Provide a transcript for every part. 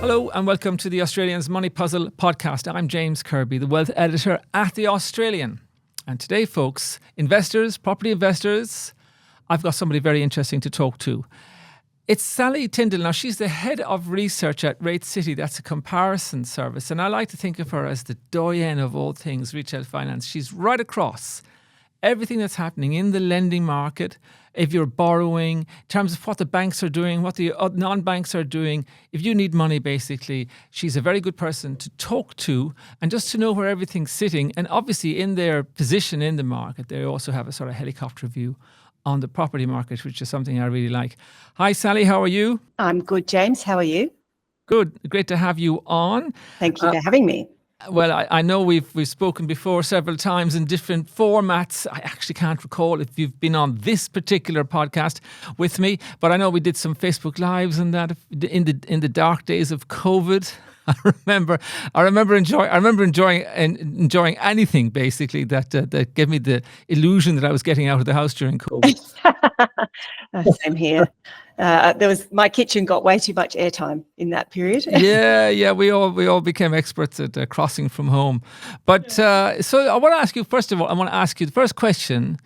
Hello and welcome to the Australian's Money Puzzle podcast. I'm James Kirby, the wealth editor at The Australian. And today, folks, investors, property investors, I've got somebody very interesting to talk to. It's Sally Tyndall. Now, she's the head of research at Rate City. That's a comparison service. And I like to think of her as the doyen of all things retail finance. She's right across everything that's happening in the lending market. If you're borrowing, in terms of what the banks are doing, what the non-banks are doing, if you need money, basically, she's a very good person to talk to and just to know where everything's sitting. And obviously, in their position in the market, they also have a sort of helicopter view on the property market, which is something I really like. Hi, Sally, how are you? I'm good, James. How are you? Good. Great to have you on. Thank you for having me. Well, I know we've spoken before several times in different formats. I actually can't recall if you've been on this particular podcast with me, but I know we did some Facebook Lives and that in the dark days of COVID. I remember enjoying anything basically that gave me the illusion that I was getting out of the house during COVID. Same here. My kitchen got way too much airtime in that period. yeah, we all became experts at crossing from home. But so I want to ask you, first of all, the first question,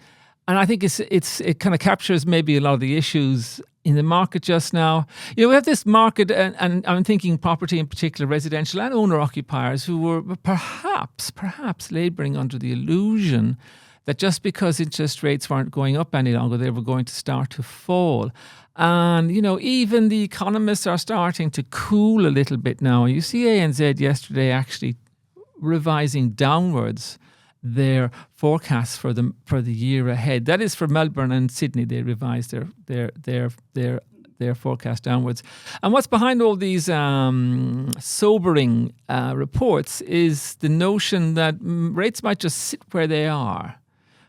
and I think it kind of captures maybe a lot of the issues in the market just now. You know, we have this market, and I'm thinking property in particular, residential and owner-occupiers who were perhaps labouring under the illusion that just because interest rates weren't going up any longer, they were going to start to fall. And, you know, even the economists are starting to cool a little bit now. You see ANZ yesterday actually revising downwards their forecasts for the year ahead. That is for Melbourne and Sydney. They revised their forecast downwards. And what's behind all these sobering reports is the notion that rates might just sit where they are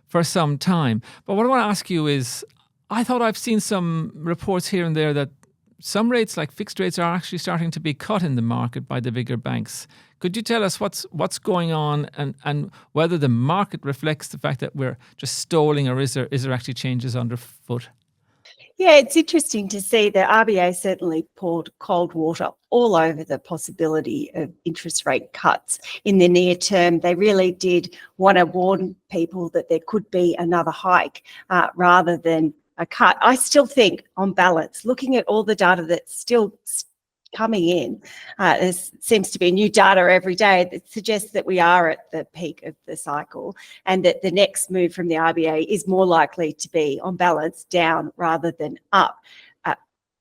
for some time. But what I want to ask you is, I thought I've seen some reports here and there that some rates, like fixed rates, are actually starting to be cut in the market by the bigger banks. Could you tell us what's going on and whether the market reflects the fact that we're just stalling, or is there actually changes underfoot? Yeah, it's interesting to see the RBA certainly poured cold water all over the possibility of interest rate cuts in the near term. They really did want to warn people that there could be another hike rather than a cut. I still think, on balance, looking at all the data that's still coming in, there seems to be new data every day that suggests that we are at the peak of the cycle, and that the next move from the RBA is more likely to be, on balance, down rather than up,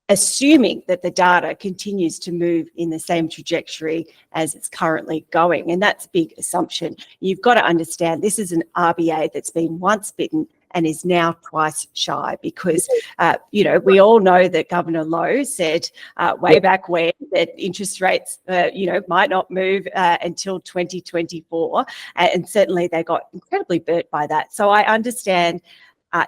assuming that the data continues to move in the same trajectory as it's currently going. And that's a big assumption. You've got to understand this is an RBA that's been once bitten and is now twice shy, because, we all know that Governor Lowe said way back when that interest rates, might not move until 2024. And certainly they got incredibly burnt by that. So I understand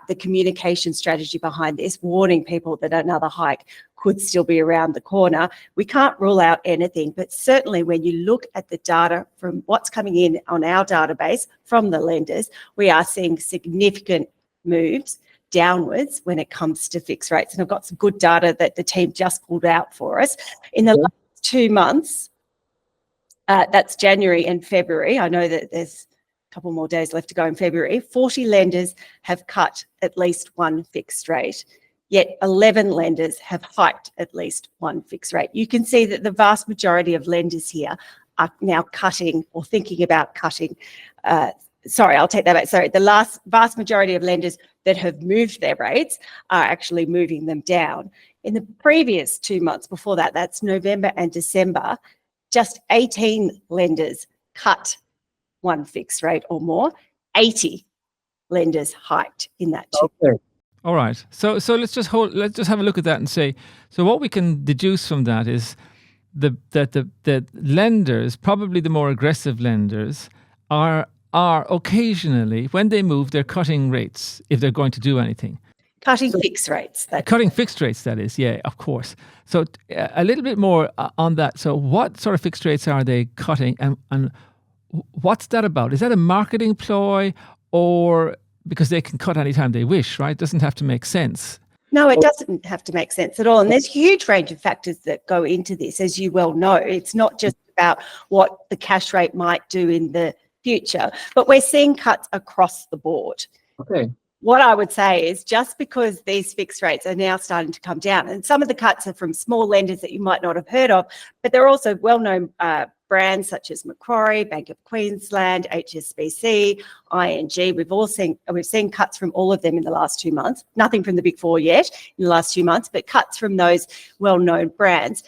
the communication strategy behind this, warning people that another hike could still be around the corner. We can't rule out anything, but certainly when you look at the data from what's coming in on our database from the lenders, we are seeing significant moves downwards when it comes to fixed rates. And I've got some good data that the team just pulled out for us. In the last 2 months, that's January and February, I know that there's a couple more days left to go in February, 40 lenders have cut at least one fixed rate, yet 11 lenders have hiked at least one fixed rate. You can see that the vast majority of lenders here are now cutting or thinking about cutting. I'll take that back. Sorry, the vast majority of lenders that have moved their rates are actually moving them down. In the previous 2 months before that, that's November and December, just 18 lenders cut one fixed rate or more. 80 lenders hiked in that too. Okay. All right. So let's just have a look at that and say, so what we can deduce from that is that the lenders, probably the more aggressive lenders, are occasionally, when they move, they're cutting rates if they're going to do anything. Cutting fixed rates. Cutting fixed rates, that is, yeah, of course. So a little bit more on that. So what sort of fixed rates are they cutting, and what's that about? Is that a marketing ploy, or because they can cut anytime they wish, right? It doesn't have to make sense. No, it doesn't have to make sense at all. And there's a huge range of factors that go into this, as you well know. It's not just about what the cash rate might do in the future, but we're seeing cuts across the board. Okay. What I would say is just because these fixed rates are now starting to come down, and some of the cuts are from small lenders that you might not have heard of, but they're also well-known brands such as Macquarie, Bank of Queensland, HSBC, ING. We've seen cuts from all of them in the last 2 months. Nothing from the big four yet in the last 2 months, but cuts from those well-known brands.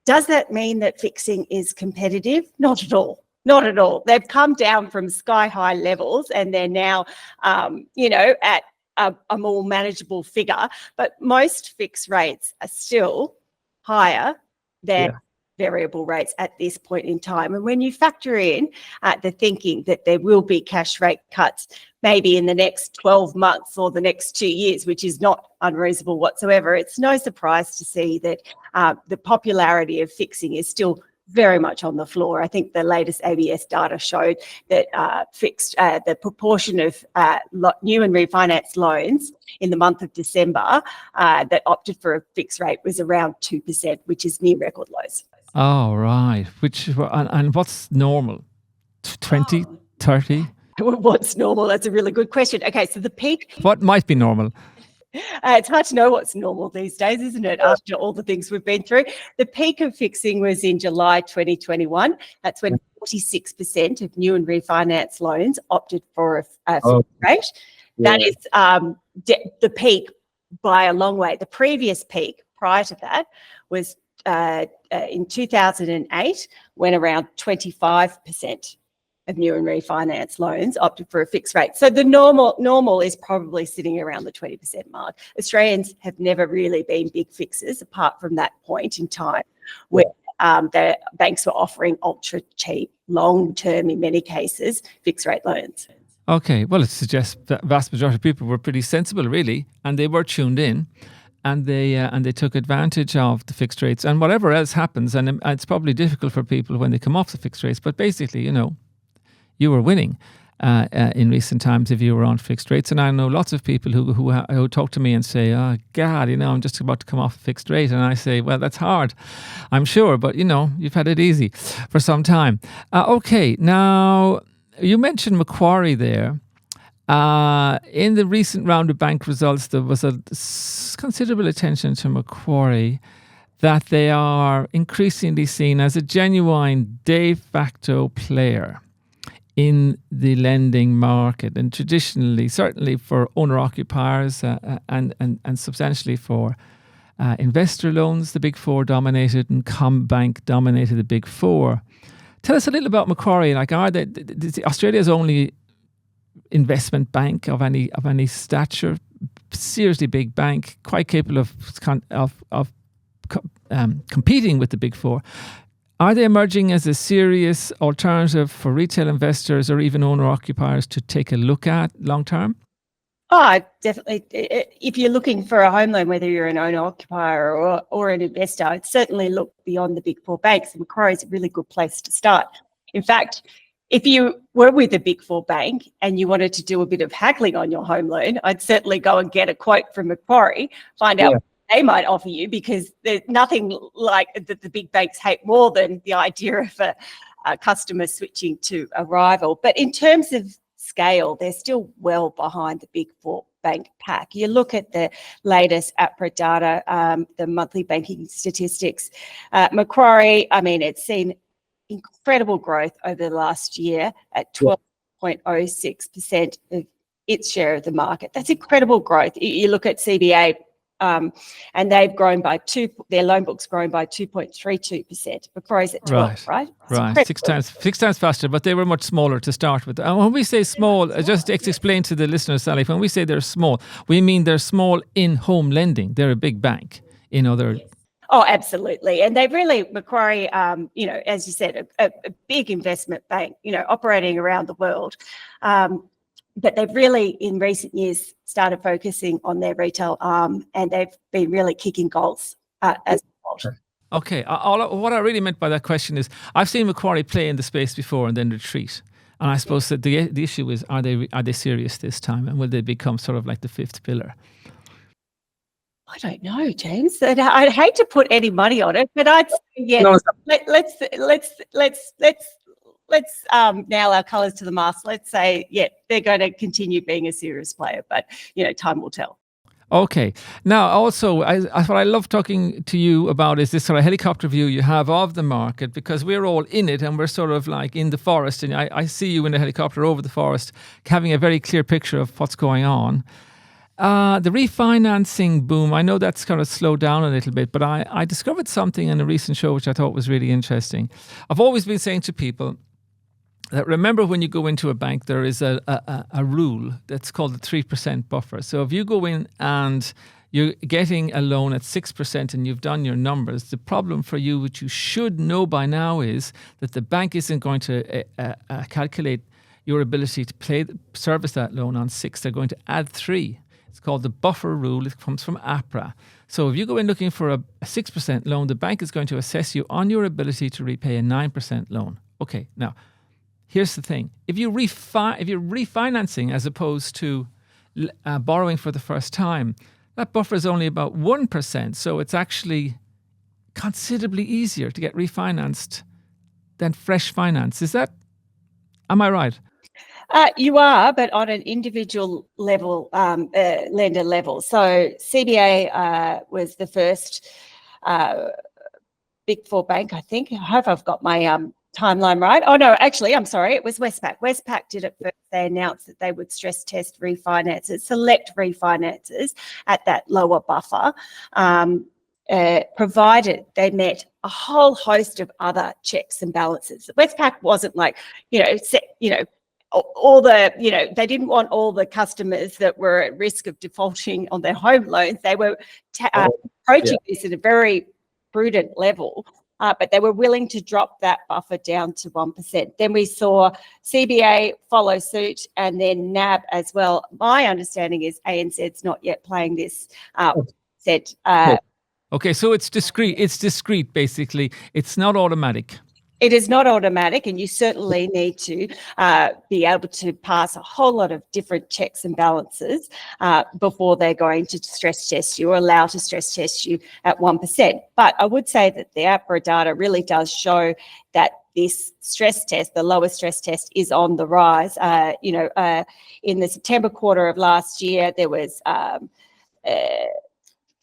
Does that mean that fixing is competitive? Not at all. Not at all. They've come down from sky-high levels and they're now, at a more manageable figure. But most fixed rates are still higher than variable rates at this point in time. And when you factor in the thinking that there will be cash rate cuts maybe in the next 12 months or the next 2 years, which is not unreasonable whatsoever, it's no surprise to see that the popularity of fixing is still very much on the floor. I think the latest ABS data showed that the proportion of new and refinance loans in the month of December that opted for a fixed rate was around 2%, which is near record lows. Oh, right. And what's normal? 20, 30? What's normal? That's a really good question. Okay, so the peak. What might be normal? It's hard to know what's normal these days, isn't it, after all the things we've been through? The peak of fixing was in July 2021. That's when 46% of new and refinance loans opted for a fixed rate. Yeah. That is the peak by a long way. The previous peak prior to that was in 2008, when around 25% of new and refinance loans opted for a fixed rate. So the normal is probably sitting around the 20% mark. Australians have never really been big fixers apart from that point in time where the banks were offering ultra cheap, long-term, in many cases, fixed rate loans. Okay, well, it suggests that the vast majority of people were pretty sensible, really, and they were tuned in. And they took advantage of the fixed rates and whatever else happens. And it's probably difficult for people when they come off the fixed rates. But basically, you were winning in recent times if you were on fixed rates. And I know lots of people who talk to me and say, "Oh God, I'm just about to come off a fixed rate." And I say, "Well, that's hard, I'm sure, but you've had it easy for some time." Okay, now you mentioned Macquarie there. In the recent round of bank results, there was a considerable attention to Macquarie, that they are increasingly seen as a genuine de facto player in the lending market, and traditionally, certainly for owner-occupiers and substantially for investor loans, the Big Four dominated, and CommBank dominated the Big Four. Tell us a little about Macquarie. Like, are they Australia's only investment bank of any stature, seriously big bank, quite capable of competing with the Big Four? Are they emerging as a serious alternative for retail investors or even owner-occupiers to take a look at long term? Oh, definitely. If you're looking for a home loan, whether you're an owner-occupier or an investor, I'd certainly look beyond the Big Four banks. Macquarie is a really good place to start. In fact, if you were with a Big Four bank and you wanted to do a bit of haggling on your home loan, I'd certainly go and get a quote from Macquarie, find out what they might offer you, because there's nothing like that the big banks hate more than the idea of a customer switching to a rival. But in terms of scale, they're still well behind the Big Four bank pack. You look at the latest APRA data, the monthly banking statistics. Macquarie, it's seen incredible growth over the last year at 12.06% of its share of the market. That's incredible growth. You look at CBA, and they've grown by their loan book's grown by 2.32%. Macquarie's at 12, right? Right. Six times faster, but they were much smaller to start with. And when we say small, just to explain to the listeners, Sally, when we say they're small, we mean they're small in home lending. They're a big bank in other. Oh, absolutely. And they've really, Macquarie, as you said, a big investment bank, operating around the world. But they've really, in recent years, started focusing on their retail arm, and they've been really kicking goals as a result. Okay. What I really meant by that question is, I've seen Macquarie play in the space before and then retreat. And I suppose that the issue is, are they serious this time? And will they become sort of like the fifth pillar? I don't know, James. I'd hate to put any money on it, but I'd say yes. No, Let's nail our colours to the mast. Let's say, yeah, they're going to continue being a serious player, but time will tell. Okay. Now, also, what I love talking to you about is this sort of helicopter view you have of the market, because we're all in it and we're sort of like in the forest. And I see you in a helicopter over the forest, having a very clear picture of what's going on. The refinancing boom, I know that's kind of slowed down a little bit, but I discovered something in a recent show which I thought was really interesting. I've always been saying to people that, remember, when you go into a bank, there is a rule that's called the 3% buffer. So if you go in and you're getting a loan at 6% and you've done your numbers, the problem for you, which you should know by now, is that the bank isn't going to calculate your ability to service that loan on 6. They're going to add 3. It's called the buffer rule. It comes from APRA. So if you go in looking for a 6% loan, the bank is going to assess you on your ability to repay a 9% loan. Okay, now, here's the thing. If you're refinancing as opposed to borrowing for the first time, that buffer is only about 1%. So it's actually considerably easier to get refinanced than fresh finance. Am I right? You are, but on an individual level, lender level. So CBA was the first Big Four bank, I think. I hope I've got my timeline right. Oh, no, actually, I'm sorry. It was Westpac. Westpac did it first. They announced that they would stress test refinances, select refinances at that lower buffer, provided they met a whole host of other checks and balances. Westpac wasn't like, all the, they didn't want all the customers that were at risk of defaulting on their home loans. They were approaching this at a very prudent level, but they were willing to drop that buffer down to 1%. Then we saw CBA follow suit, and then NAB as well. My understanding is ANZ's not yet playing this set. Okay, so it's discrete. It's discrete, basically. It's not automatic. It is not automatic, and you certainly need to be able to pass a whole lot of different checks and balances before they're going to stress test you or allow to stress test you at 1%. But I would say that the APRA data really does show that this stress test, the lower stress test, is on the rise. In the September quarter of last year, there was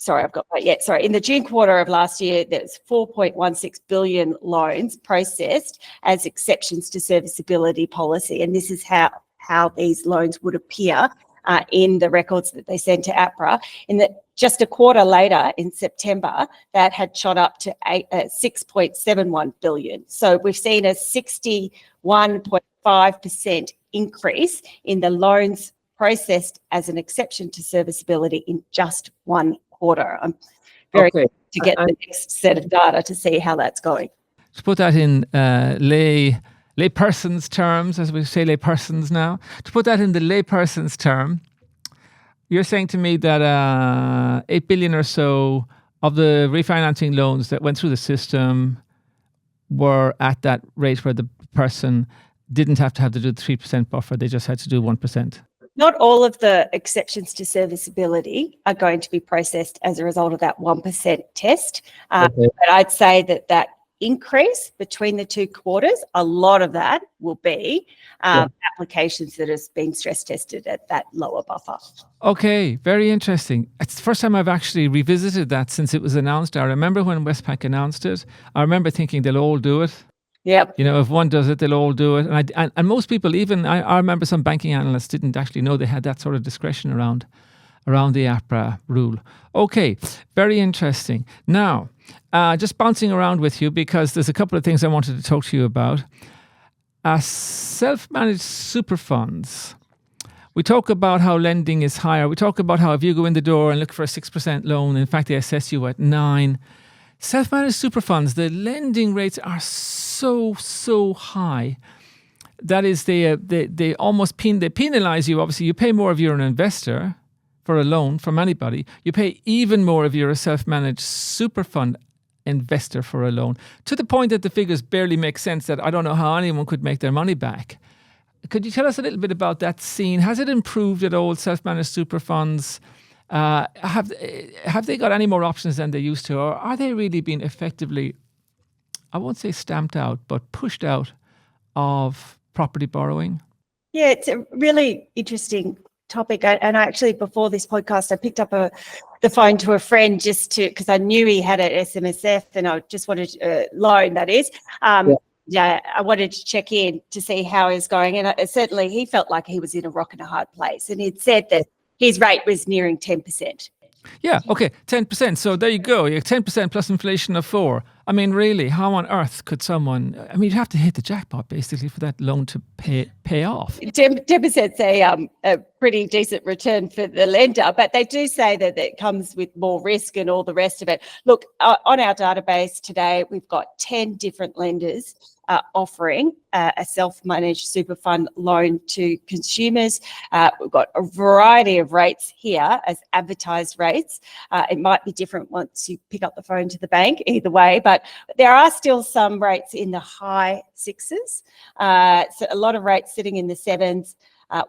in the June quarter of last year, there was 4.16 billion loans processed as exceptions to serviceability policy. And this is how these loans would appear in the records that they sent to APRA. Just a quarter later, in September, that had shot up to 6.71 billion. So we've seen a 61.5% increase in the loans processed as an exception to serviceability in just one quarter. I'm very keen to get the next set of data to see how that's going. To put that in layperson's terms, as we say laypersons now, to put that in the layperson's term, you're saying to me that 8 billion or so of the refinancing loans that went through the system were at that rate where the person didn't have to do the 3% buffer, they just had to do 1%. Not all of the exceptions to serviceability are going to be processed as a result of that 1% test. But I'd say that increase between the two quarters, a lot of that will be applications that has been stress tested at that lower buffer. Okay, very interesting. It's the first time I've actually revisited that since it was announced. I remember when Westpac announced it, I remember thinking they'll all do it. Yep. If one does it, they'll all do it. And most people, even I remember some banking analysts didn't actually know they had that sort of discretion around the APRA rule. Okay, very interesting. Now, just bouncing around with you because there's a couple of things I wanted to talk to you about. Self-managed super funds. We talk about how lending is higher. We talk about how if you go in the door and look for a 6% loan, in fact, they assess you at 9%. Self-managed super funds, the lending rates are so high. That is, they almost penalize you. Obviously, you pay more if you're an investor for a loan from anybody. You pay even more if you're a self-managed super fund investor for a loan, to the point that the figures barely make sense, that I don't know how anyone could make their money back. Could you tell us a little bit about that scene? Has it improved at all, self-managed super funds? Have they got any more options than they used to, or are they really being effectively, I won't say stamped out, but pushed out of property borrowing? Yeah, it's a really interesting topic. And I actually, before this podcast, I picked up the phone to a friend just because I knew he had an SMSF and I just wanted a loan, that is. Yeah, I wanted to check in to see how he was going. And certainly he felt like he was in a rock and a hard place. And he'd said that his rate was nearing 10%. Yeah, okay, 10%. So there you go. You have 10% plus inflation of 4. I mean, really, how on earth could someone? I mean, you'd have to hit the jackpot basically for that loan to pay off. 10%'s a pretty decent return for the lender, but they do say that it comes with more risk and all the rest of it. Look, on our database today, we've got 10 different lenders offering a self-managed super fund loan to consumers. We've got a variety of rates here as advertised rates. It might be different once you pick up the phone to the bank, either way, but there are still some rates in the high 6s. So a lot of rates sitting in the 7s,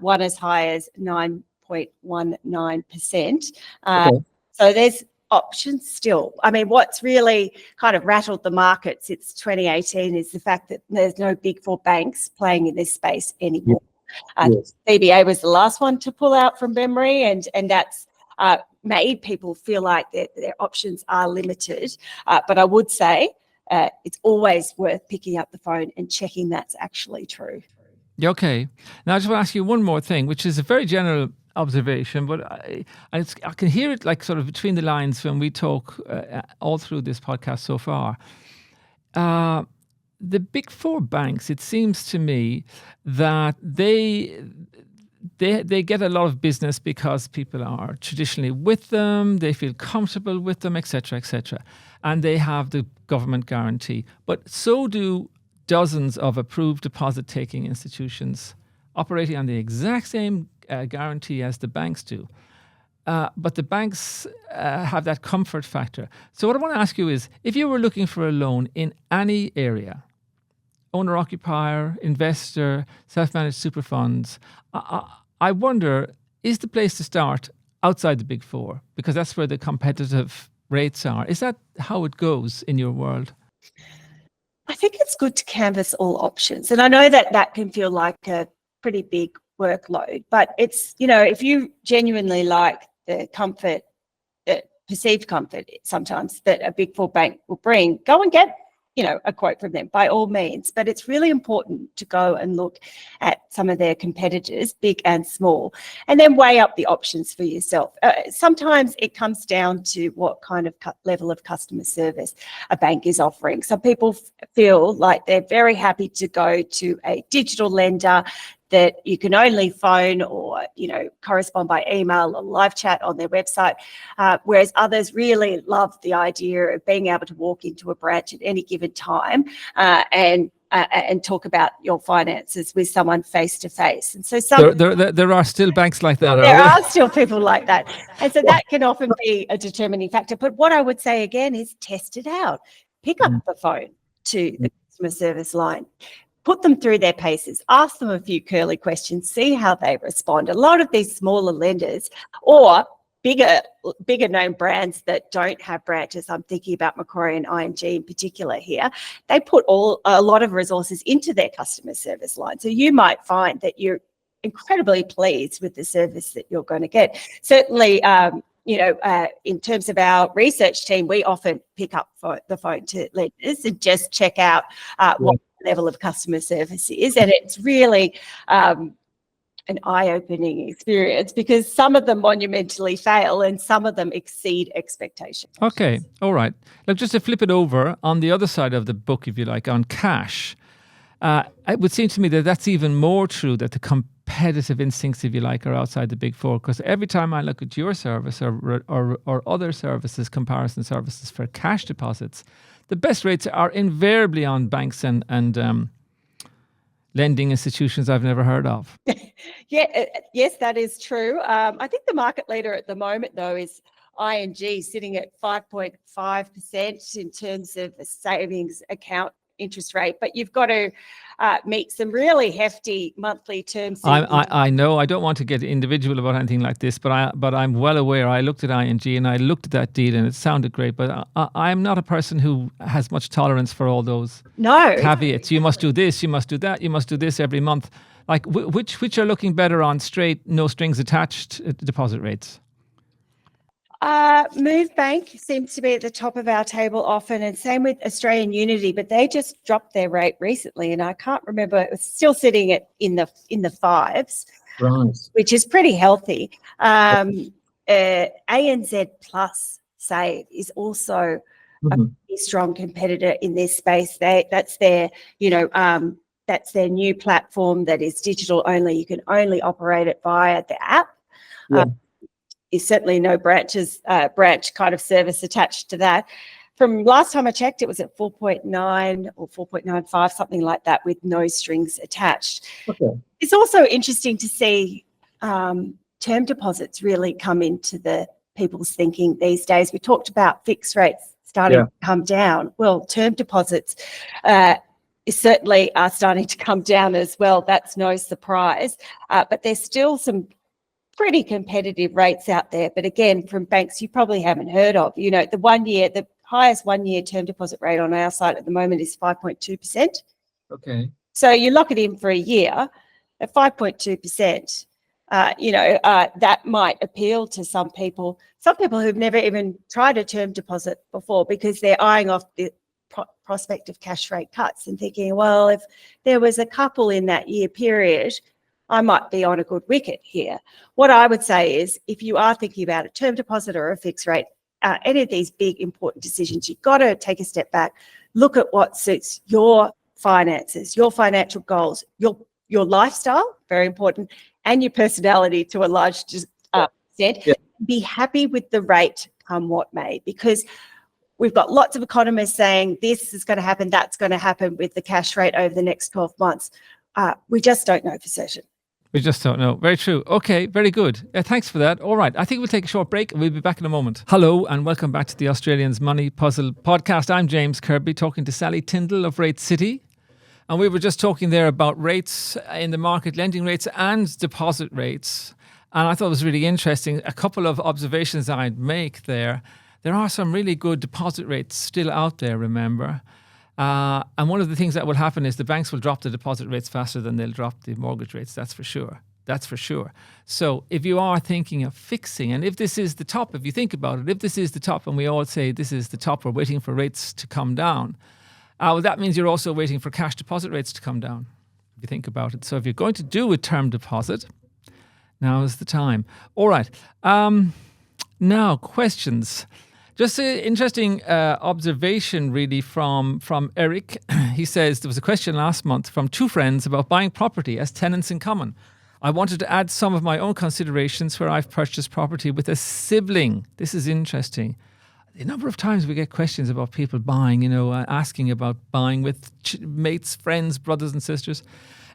one as high as 9.19%. So there's options still. I mean, what's really kind of rattled the market since 2018 is the fact that there's no big four banks playing in this space anymore. CBA was the last one to pull out from memory, and that's made people feel like their options are limited. But I would say it's always worth picking up the phone and checking that's actually true. Okay. Now I just want to ask you one more thing, which is a very general observation, but I can hear it like sort of between the lines when we talk all through this podcast so far. The big four banks, it seems to me that they get a lot of business because people are traditionally with them, they feel comfortable with them, etc., etc., and they have the government guarantee. But so do dozens of approved deposit-taking institutions operating on the exact same guarantee as the banks do. But the banks have that comfort factor. So what I want to ask you is, if you were looking for a loan in any area, owner-occupier, investor, self-managed super funds, I wonder, is the place to start outside the big four? Because that's where the competitive rates are. Is that how it goes in your world? I think it's good to canvass all options. And I know that can feel like a pretty big workload, but it's, if you genuinely like the comfort, perceived comfort sometimes that a big four bank will bring, go and get, a quote from them by all means. But it's really important to go and look at some of their competitors, big and small, and then weigh up the options for yourself. Sometimes it comes down to what kind of level of customer service a bank is offering. Some people feel like they're very happy to go to a digital lender that you can only phone or, correspond by email or live chat on their website, whereas others really love the idea of being able to walk into a branch at any given time and talk about your finances with someone face to face. And so there are still banks like that. There are still people like that. And so that can often be a determining factor. But what I would say again is test it out. Pick up the phone to the customer service line. Put them through their paces, ask them a few curly questions, see how they respond. A lot of these smaller lenders or bigger known brands that don't have branches, I'm thinking about Macquarie and ING in particular here, they put a lot of resources into their customer service line. So you might find that you're incredibly pleased with the service that you're going to get. Certainly, in terms of our research team, we often pick up the phone to lenders and just check out what level of customer service is, and it's really an eye-opening experience because some of them monumentally fail and some of them exceed expectations. Okay, all right. Look, just to flip it over on the other side of the book, if you like, on cash, it would seem to me that that's even more true, that the competitive instincts, if you like, are outside the big four. Because every time I look at your service or other services, comparison services for cash deposits, the best rates are invariably on banks and lending institutions I've never heard of. Yes, that is true. I think the market leader at the moment, though, is ING, sitting at 5.5% in terms of a savings account interest rate, but you've got to meet some really hefty monthly terms. I know I don't want to get individual about anything like this, but I'm well aware. I looked at ING and I looked at that deal and it sounded great, but I'm not a person who has much tolerance for all those caveats. You must do this, you must do that, you must do this every month. Like which are looking better on straight, no strings attached deposit rates? Move Bank seems to be at the top of our table often, and same with Australian Unity, but they just dropped their rate recently, and I can't remember. It's still sitting in the fives, Right. which is pretty healthy. ANZ Plus Save is also a pretty strong competitor in this space. That's their new platform that is digital only. You can only operate it via the app. Yeah. Is certainly no branch kind of service attached to that. From last time I checked, it was at 4.9 or 4.95, something like that, with no strings attached. Okay. It's also interesting to see term deposits really come into the people's thinking these days. We talked about fixed rates starting to come down. Well, term deposits certainly are starting to come down as well. That's no surprise. But there's still some pretty competitive rates out there, but again, from banks you probably haven't heard of. The highest 1 year term deposit rate on our site at the moment is 5.2%. Okay. So you lock it in for a year at 5.2%. That might appeal to some people who've never even tried a term deposit before, because they're eyeing off the prospect of cash rate cuts and thinking, well, if there was a couple in that year period, I might be on a good wicket here. What I would say is, if you are thinking about a term deposit or a fixed rate, any of these big important decisions, you've got to take a step back, look at what suits your finances, your financial goals, your lifestyle, very important, and your personality to a large extent. Yeah. Be happy with the rate come what may, because we've got lots of economists saying this is going to happen, that's going to happen with the cash rate over the next 12 months. We just don't know for certain. We just don't know. Very true. Okay, very good. Thanks for that. All right, I think we'll take a short break and we'll be back in a moment. Hello and welcome back to the Australians Money Puzzle podcast. I'm James Kirby, talking to Sally Tyndall of Rate City. And we were just talking there about rates in the market, lending rates and deposit rates. And I thought it was really interesting. A couple of observations I'd make there. There are some really good deposit rates still out there, remember. And one of the things that will happen is the banks will drop the deposit rates faster than they'll drop the mortgage rates. That's for sure. That's for sure. So if you are thinking of fixing, and if this is the top, if you think about it, if this is the top, and we all say this is the top, we're waiting for rates to come down, well, that means you're also waiting for cash deposit rates to come down, if you think about it. So if you're going to do a term deposit, now is the time. All right. Now, questions. Just an interesting observation, really, from Eric. He says there was a question last month from two friends about buying property as tenants in common. I wanted to add some of my own considerations where I've purchased property with a sibling. This is interesting. The number of times we get questions about people buying, asking about buying with mates, friends, brothers and sisters.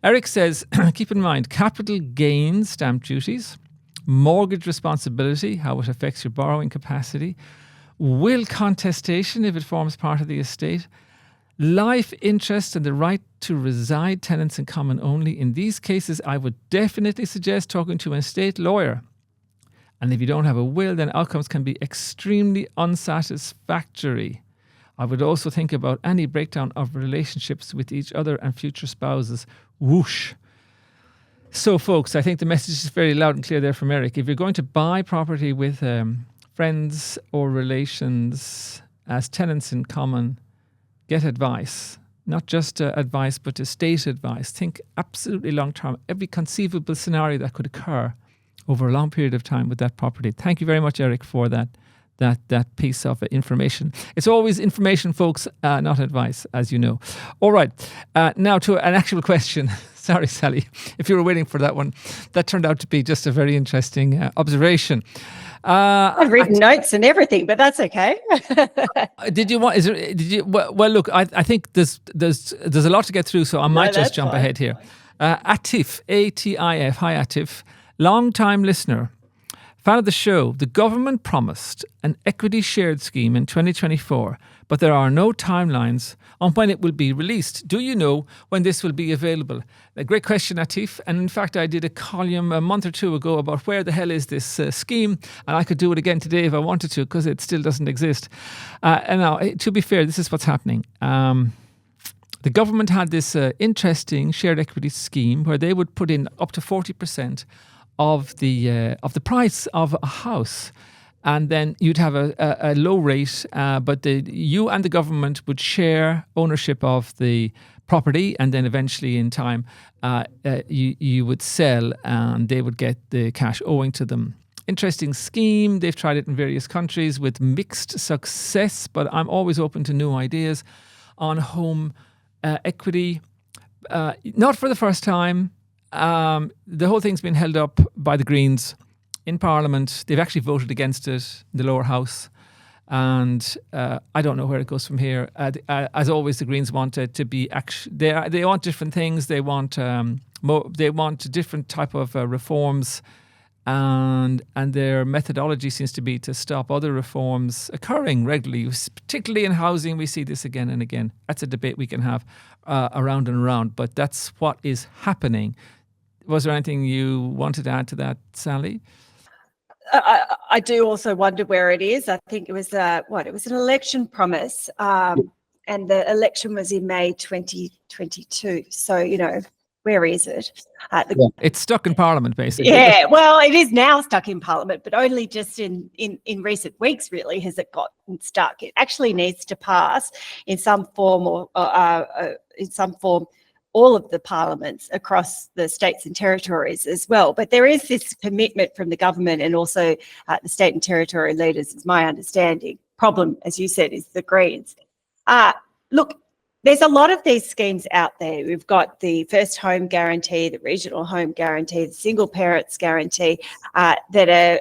Eric says, keep in mind, capital gains, stamp duties, mortgage responsibility, how it affects your borrowing capacity, will contestation if it forms part of the estate, life interest and the right to reside, tenants in common only. In these cases, I would definitely suggest talking to an estate lawyer. And if you don't have a will, then outcomes can be extremely unsatisfactory. I would also think about any breakdown of relationships with each other and future spouses. Whoosh. So, folks, I think the message is very loud and clear there from Eric. If you're going to buy property with friends or relations as tenants in common, get advice. Not just advice, but estate advice. Think absolutely long term. Every conceivable scenario that could occur over a long period of time with that property. Thank you very much, Eric, for that piece of information. It's always information, folks, not advice, as you know. All right, now to an actual question. Sorry, Sally, if you were waiting for that one. That turned out to be just a very interesting observation. I've written notes and everything, but that's okay. Did you want? Well, look, I think there's a lot to get through, so I might just jump ahead here. Atif, Atif, hi Atif, long-time listener. Fan of the show. The government promised an equity shared scheme in 2024, but there are no timelines on when it will be released. Do you know when this will be available? A great question, Atif. And in fact, I did a column a month or two ago about where the hell is this scheme, and I could do it again today if I wanted to, because it still doesn't exist. And now, to be fair, this is what's happening. The government had this interesting shared equity scheme where they would put in up to 40% of the price of a house, and then you'd have a low rate, but you and the government would share ownership of the property, and then eventually in time you would sell and they would get the cash owing to them. Interesting scheme. They've tried it in various countries with mixed success, but I'm always open to new ideas on home equity. Not for the first time. The whole thing's been held up by the Greens in Parliament. They've actually voted against it in the lower house, and I don't know where it goes from here. As always, the Greens want it to be they want different things. They want different type of reforms, and their methodology seems to be to stop other reforms occurring regularly, particularly in housing. We see this again and again. That's a debate we can have around and around, but that's what is happening. Was there anything you wanted to add to that, Sally? I do also wonder where it is. I think it was it was an election promise, and the election was in May 2022. So, where is it? It's stuck in Parliament, basically. Yeah, well, it is now stuck in Parliament, but only just in recent weeks, really, has it gotten stuck. It actually needs to pass in some form all of the parliaments across the states and territories as well. But there is this commitment from the government and also the state and territory leaders, is my understanding. Problem, as you said, is the Greens. Look, there's a lot of these schemes out there. We've got the first home guarantee, the regional home guarantee, the single parents guarantee that are,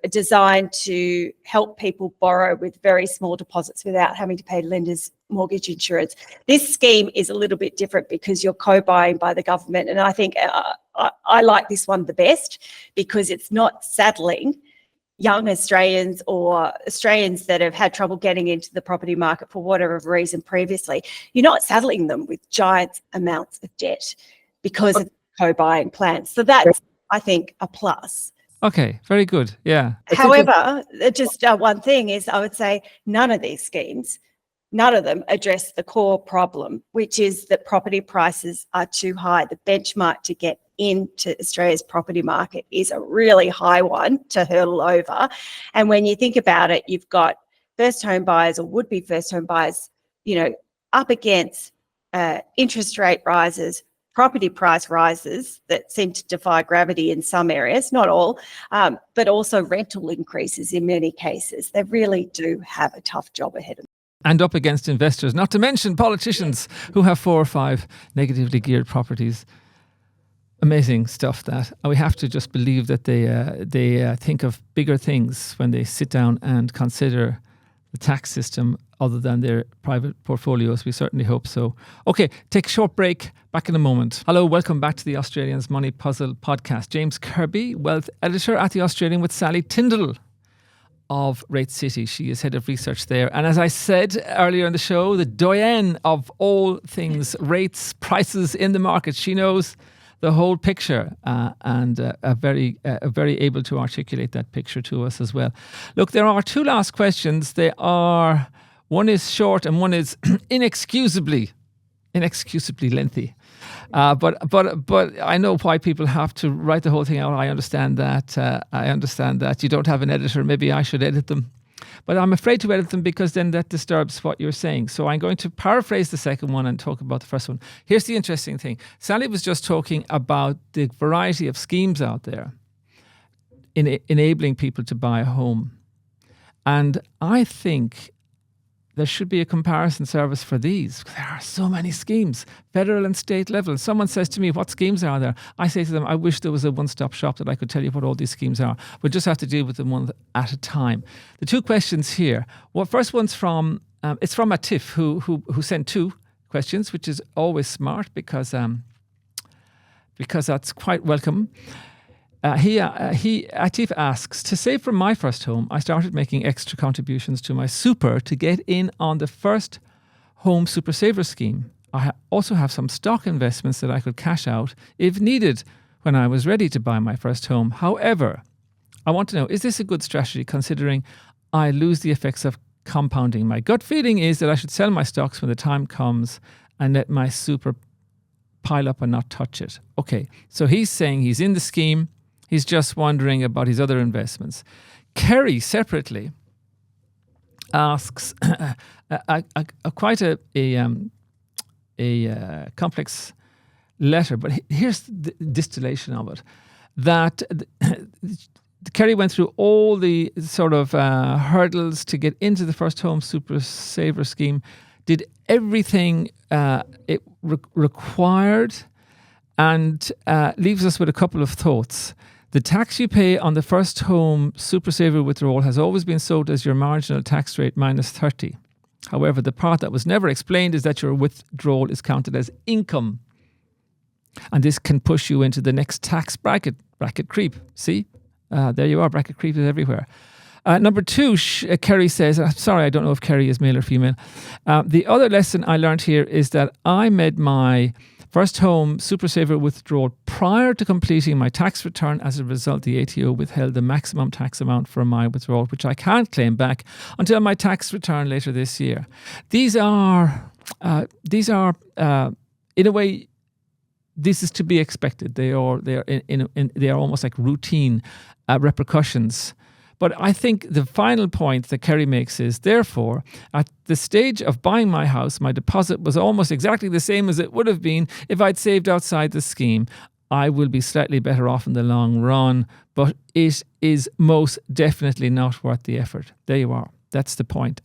designed to help people borrow with very small deposits without having to pay lenders mortgage insurance. This scheme is a little bit different because you're co-buying by the government, and I think I like this one the best because it's not saddling young Australians or Australians that have had trouble getting into the property market for whatever reason previously. You're not saddling them with giant amounts of debt because of co-buying plans. So that's, I think, a plus. Okay, very good. Yeah. However, just one thing is I would say none of these schemes, none of them address the core problem, which is that property prices are too high. The benchmark to get into Australia's property market is a really high one to hurdle over. And when you think about it, you've got first home buyers or would-be first home buyers, up against interest rate rises, property price rises that seem to defy gravity in some areas, not all, but also rental increases in many cases. They really do have a tough job ahead of them. And up against investors, not to mention politicians who have 4 or 5 negatively geared properties. Amazing stuff that we have to just believe that they think of bigger things when they sit down and consider the tax system other than their private portfolios. We certainly hope so. Okay, take a short break. Back in a moment. Hello, welcome back to the Australians Money Puzzle podcast. James Kirby, wealth editor at The Australian, with Sally Tyndall of Rate City. She is head of research there. And as I said earlier in the show, the doyenne of all things rates, prices in the market. She knows the whole picture and very able to articulate that picture to us as well. Look, there are 2 last questions. One is short and one is inexcusably lengthy. But I know why people have to write the whole thing out. I understand that you don't have an editor. Maybe I should edit them. But I'm afraid to edit them because then that disturbs what you're saying. So I'm going to paraphrase the second one and talk about the first one. Here's the interesting thing. Sally was just talking about the variety of schemes out there in enabling people to buy a home. And I think there should be a comparison service for these. There are so many schemes, federal and state level. Someone says to me, what schemes are there? I say to them, I wish there was a one-stop shop that I could tell you what all these schemes are. We'll just have to deal with them one at a time. The 2 questions here. Well, first one's from Atif, who sent 2 questions, which is always smart because that's quite welcome. Atif asks, to save for my first home, I started making extra contributions to my super to get in on the first home super saver scheme. I also have some stock investments that I could cash out if needed when I was ready to buy my first home. However, I want to know, is this a good strategy considering I lose the effects of compounding? My gut feeling is that I should sell my stocks when the time comes and let my super pile up and not touch it. Okay, so he's saying he's in the scheme. He's just wondering about his other investments. Kerry separately asks quite a complex letter, but here's the distillation of it. That Kerry went through all the sort of hurdles to get into the first home super saver scheme, did everything it required, and leaves us with a couple of thoughts. The tax you pay on the first home super saver withdrawal has always been sold as your marginal tax rate minus 30. However, the part that was never explained is that your withdrawal is counted as income. And this can push you into the next tax bracket creep. See? There you are, bracket creep is everywhere. Number two, Kerry says, I'm sorry, I don't know if Kerry is male or female. The other lesson I learned here is that I made my first home super saver withdrawal prior to completing my tax return. As a result, the ATO withheld the maximum tax amount for my withdrawal, which I can't claim back until my tax return later this year. These are in a way, this is to be expected. They are almost like routine repercussions. But I think the final point that Kerry makes is, therefore, at the stage of buying my house, my deposit was almost exactly the same as it would have been if I'd saved outside the scheme. I will be slightly better off in the long run, but it is most definitely not worth the effort. There you are. That's the point.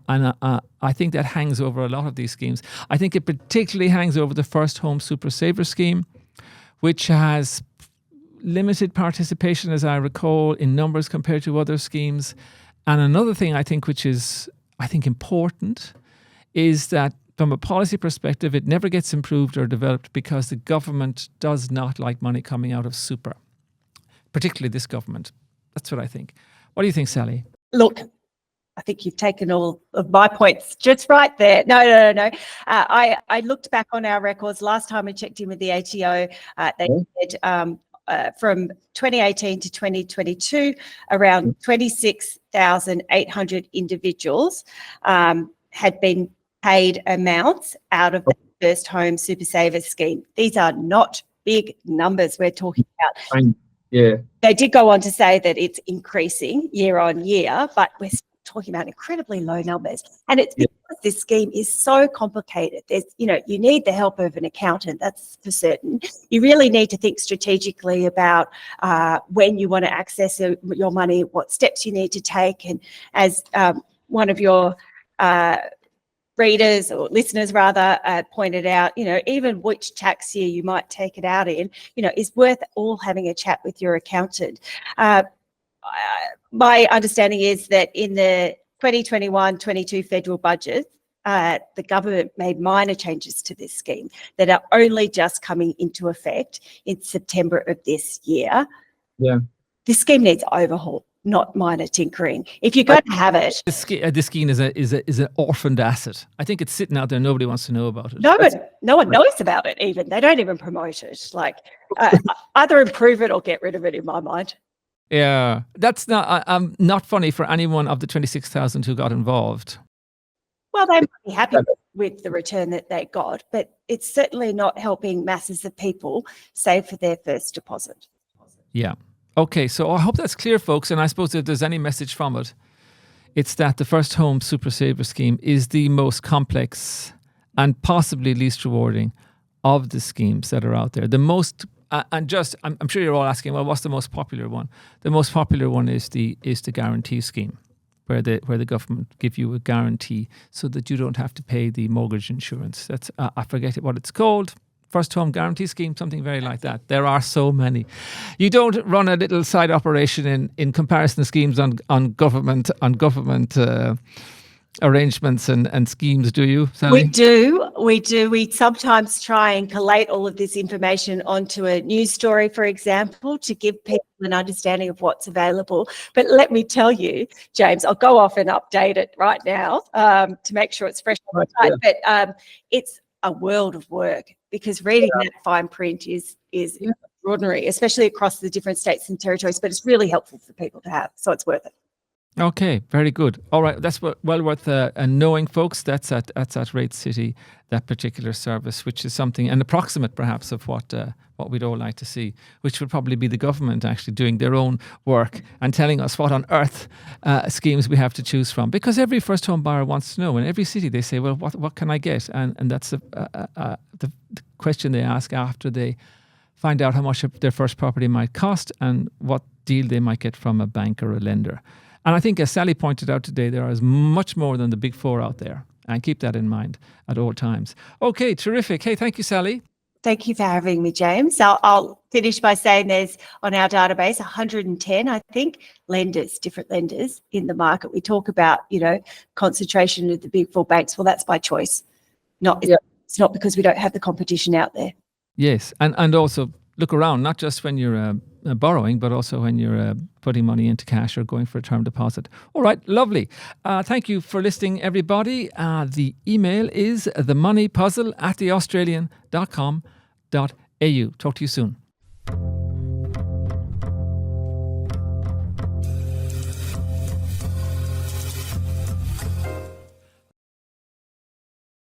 And I think that hangs over a lot of these schemes. I think it particularly hangs over the first home super saver scheme, which has limited participation, as I recall, in numbers compared to other schemes. And another thing I think which is, important is that from a policy perspective, it never gets improved or developed because the government does not like money coming out of super, particularly this government. That's what I think. What do you think, Sally? Look, I think you've taken all of my points just right there. No. I looked back on our records. Last time I checked in with the ATO, they said from 2018 to 2022, around 26,800 individuals had been paid amounts out of the first home super saver scheme. These are not big numbers we're talking about. Yeah. They did go on to say that it's increasing year on year, but we're still talking about incredibly low numbers. And it's because this scheme is so complicated. There's, you need the help of an accountant, that's for certain. You really need to think strategically about when you want to access your money, what steps you need to take. And as one of your readers or listeners rather pointed out, even which tax year you might take it out in, is worth all having a chat with your accountant. My understanding is that in the 2021-22 federal budget, the government made minor changes to this scheme that are only just coming into effect in September of this year. Yeah. This scheme needs overhaul, not minor tinkering. If you're going to have it, This scheme is an orphaned asset. I think it's sitting out there. Nobody wants to know about it. no one knows about it. Even they don't even promote it. Like either improve it or get rid of it. In my mind. Yeah, that's not funny for anyone of the 26,000 who got involved. Well, they might be happy with the return that they got, but it's certainly not helping masses of people save for their first deposit. Yeah. Okay, so I hope that's clear, folks. And I suppose if there's any message from it, it's that the first home super saver scheme is the most complex and possibly least rewarding of the schemes that are out there. The most I'm sure you're all asking, well, what's the most popular one? The most popular one is the guarantee scheme, where the government give you a guarantee so that you don't have to pay the mortgage insurance. That's I forget what it's called. First home guarantee scheme, something very like that. There are so many. You don't run a little side operation in comparison schemes on government arrangements and schemes, do you, We Sally? do. We sometimes try and collate all of this information onto a news story, for example, to give people an understanding of what's available. But let me tell you, James, I'll go off and update it right now to make sure it's fresh on the site. But it's a world of work, because reading that fine print is extraordinary, especially across the different states and territories. But it's really helpful for people to have, so it's worth it. Okay, very good. All right, that's well worth knowing, folks. That's at Rate City, that particular service, which is something, an approximate perhaps of what we'd all like to see, which would probably be the government actually doing their own work and telling us what on earth schemes we have to choose from. Because every first home buyer wants to know. In every city they say, well, what can I get? And that's the question they ask after they find out how much their first property might cost and what deal they might get from a bank or a lender. And I think, as Sally pointed out today, there is much more than the big four out there. And keep that in mind at all times. Okay, terrific. Hey, thank you, Sally. Thank you for having me, James. I'll finish by saying there's, on our database, 110, I think, different lenders in the market. We talk about, concentration of the big four banks. Well, that's by choice. It's not because we don't have the competition out there. Yes, and also look around, not just when you're borrowing, but also when you're putting money into cash or going for a term deposit. All right, lovely. Thank you for listening, everybody. The email is themoneypuzzle@theaustralian.com.au. Talk to you soon.